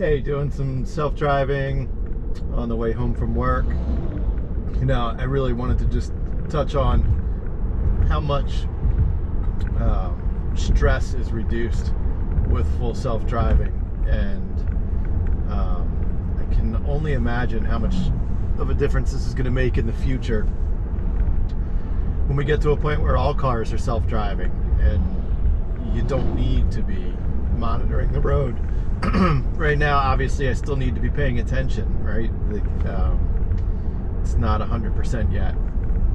Hey, doing some self-driving on the way home from work. You know, I really wanted to just touch on how much stress is reduced with full self-driving, and I can only imagine how much of a difference this is going to make in the future when we get to a point where all cars are self-driving and you don't need to be monitoring the road. Right now, obviously, I still need to be paying attention, right? It's not 100% yet.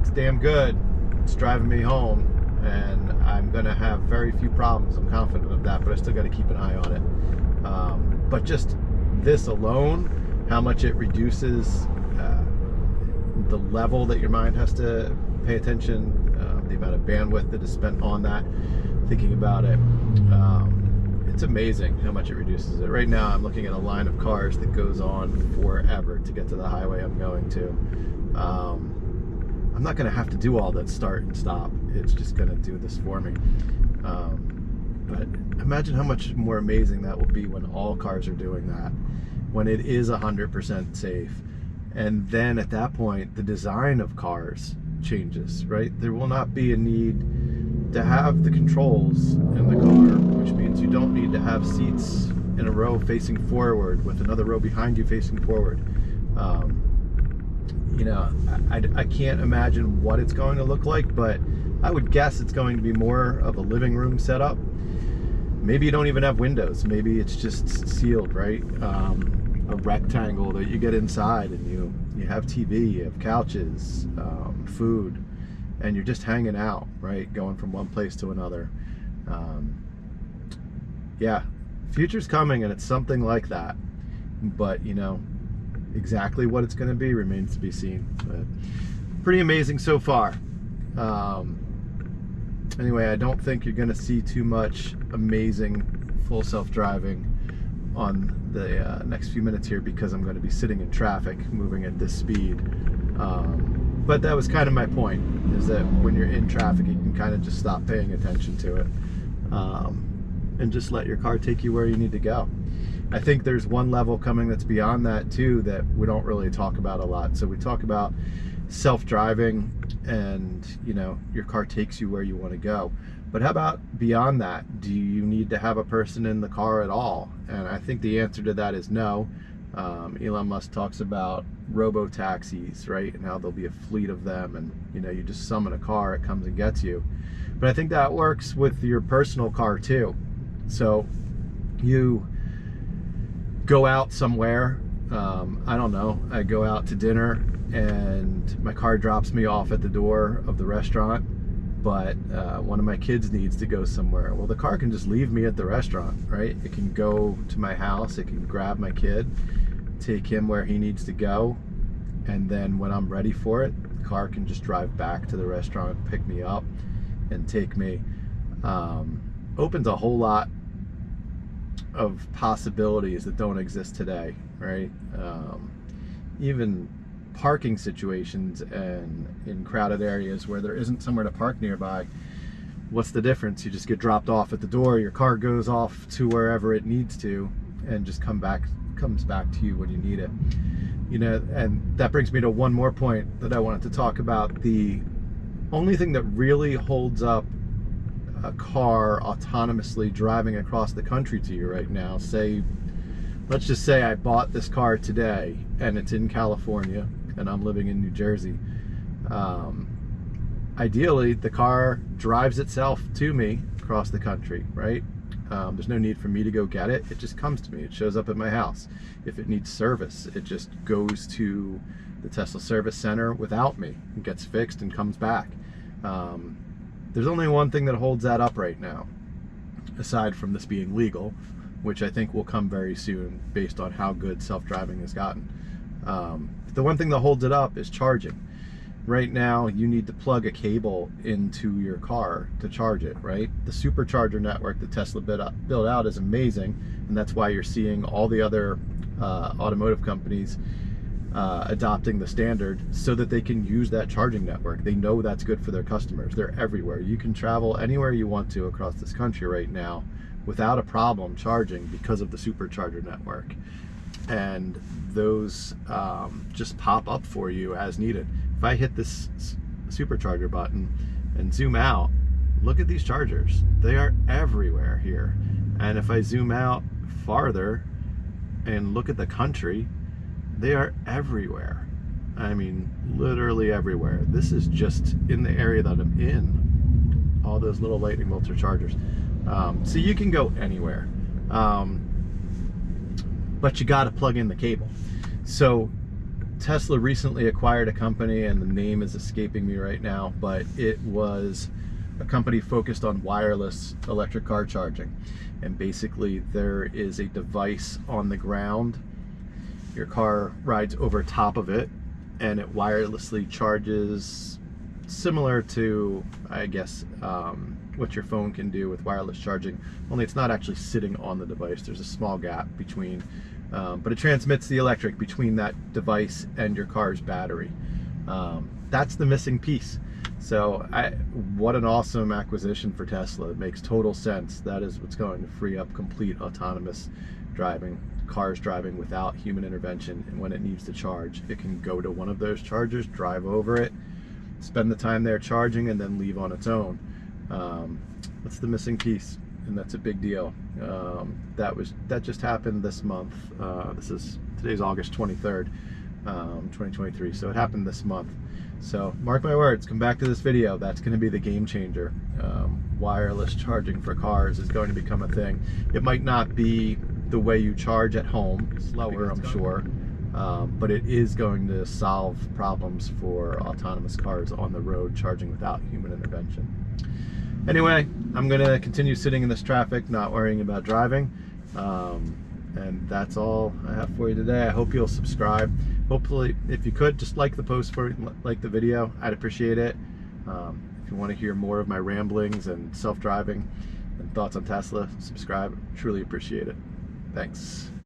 It's damn good. It's driving me home, and I'm going to have very few problems. I'm confident of that, but I still got to keep an eye on it. But just this alone, how much it reduces the level that your mind has to pay attention, the amount of bandwidth that is spent on that, thinking about it. It's amazing how much it reduces it. Right now, I'm looking at a line of cars that goes on forever to get to the highway I'm going to. I'm not going to have to do all that start and stop. It's just going to do this for me. But imagine how much more amazing that will be when all cars are doing that, when it is 100% safe. And then at that point, the design of cars changes, right? There will not be a need to have the controls in the car, which means you don't need to have seats in a row facing forward with another row behind you facing forward. You know, I can't imagine what it's going to look like, but I would guess it's going to be more of a living room setup. Maybe you don't even have windows. Maybe it's just sealed, right? A rectangle that you get inside, and you have TV, you have couches, food, and you're just hanging out, right? Going from one place to another. Yeah, future's coming, and it's something like that. But, you know, exactly what it's going to be remains to be seen. But pretty amazing so far. Anyway, I don't think you're going to see too much amazing full self-driving on the next few minutes here, because I'm going to be sitting in traffic moving at this speed. But that was kind of my point, is that when you're in traffic, you can kind of just stop paying attention to it, and just let your car take you where you need to go. I think there's one level coming that's beyond that too, that we don't really talk about a lot. So we talk about self-driving and, you know, your car takes you where you want to go. But how about beyond that? Do you need to have a person in the car at all? And I think the answer to that is no. Elon Musk talks about robo-taxis, right? And how there'll be a fleet of them, and, you know, you just summon a car, it comes and gets you. But I think that works with your personal car too. So you go out somewhere, I don't know, I go out to dinner and my car drops me off at the door of the restaurant, but one of my kids needs to go somewhere. Well, the car can just leave me at the restaurant, right? It can go to my house, it can grab my kid, take him where he needs to go, and then when I'm ready for it, the car can just drive back to the restaurant, pick me up, and take me. Opens a whole lot of possibilities that don't exist today, right? Even parking situations, and in crowded areas where there isn't somewhere to park nearby, what's the difference? You just get dropped off at the door, your car goes off to wherever it needs to, and just comes back to you when you need it. You know, and that brings me to one more point that I wanted to talk about. The only thing that really holds up a car autonomously driving across the country to you right now, let's just say I bought this car today and it's in California and I'm living in New Jersey. Ideally, the car drives itself to me across the country, right? There's no need for me to go get it. It just comes to me. It shows up at my house. If it needs service, it just goes to the Tesla service center without me and gets fixed and comes back. There's only one thing that holds that up right now, aside from this being legal, which I think will come very soon based on how good self-driving has gotten. The one thing that holds it up is charging. Right now, you need to plug a cable into your car to charge it, right? The supercharger network that Tesla built out is amazing, and that's why you're seeing all the other automotive companies adopting the standard, so that they can use that charging network. They know that's good for their customers. They're everywhere. You can travel anywhere you want to across this country right now without a problem charging because of the supercharger network. And those just pop up for you as needed. If I hit this supercharger button and zoom out, look at these chargers. They are everywhere here. And if I zoom out farther and look at the country, they are everywhere. I mean, literally everywhere. This is just in the area that I'm in. All those little lightning bolts are chargers. So you can go anywhere. But you got to plug in the cable. So Tesla recently acquired a company, and the name is escaping me right now, but it was a company focused on wireless electric car charging. And basically there is a device on the ground. Your car rides over top of it, and it wirelessly charges, similar to, I guess, what your phone can do with wireless charging, only it's not actually sitting on the device. There's a small gap between, but it transmits the electric between that device and your car's battery. That's the missing piece. So what an awesome acquisition for Tesla. It makes total sense. That is what's going to free up complete autonomous driving, cars driving without human intervention. And when it needs to charge, it can go to one of those chargers, drive over it, spend the time there charging, and then leave on its own. That's the missing piece, and that's a big deal. That just happened this month. Today's August 23rd, 2023. So it happened this month. So mark my words, come back to this video. That's going to be the game changer. Wireless charging for cars is going to become a thing. It might not be the way you charge at home, slower, I'm sure, but it is going to solve problems for autonomous cars on the road charging without human intervention. Anyway, I'm going to continue sitting in this traffic, not worrying about driving. And that's all I have for you today. I hope you'll subscribe. Hopefully, if you could, just like the post, like the video. I'd appreciate it. If you want to hear more of my ramblings and self-driving and thoughts on Tesla, subscribe. Truly appreciate it. Thanks.